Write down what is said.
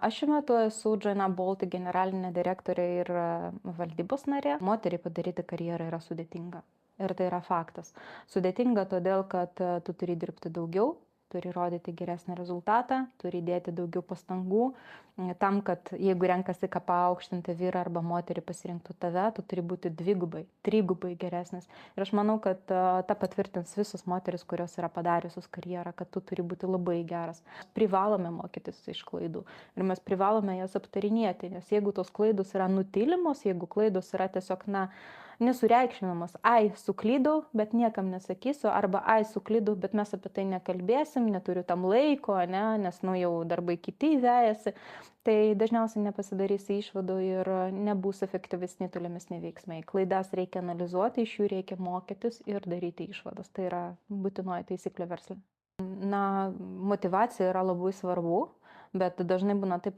Aš šiuo metu esu Joina Baltic generalinė direktorė ir valdybos narė. Moteriai padaryti karjerą yra sudėtinga. Ir tai yra faktas. Sudėtinga todėl, kad tu turi dirbti daugiau, turi rodyti geresnį rezultatą, turi įdėti daugiau pastangų tam, kad jeigu renkasi ką paaukštinti vyrą arba moterį pasirinktų tave, tu turi būti dvigubai, trigubai geresnis. Ir aš manau, kad tą patvirtins visos moteris, kurios yra padariusios karjerą, kad tu turi būti labai geras. Privalome mokytis iš klaidų ir mes privalome jas aptarinėti, nes jeigu tos klaidos yra nutylimos, jeigu klaidos yra tiesiog, nesureikšminamos, ai, suklydau, bet niekam nesakysiu, arba ai, suklydau, bet mes apie tai nekalbėsim, neturiu tam laiko, nes jau darbai kiti vejasi, tai dažniausiai nepasidarysi išvadų ir nebus efektyvesni tolimesni veiksmai. Klaidas reikia analizuoti, iš jų reikia mokytis ir daryti išvadas. Tai yra būtinoji taisyklė versle. Motyvacija yra labai svarbu, bet dažnai būna taip,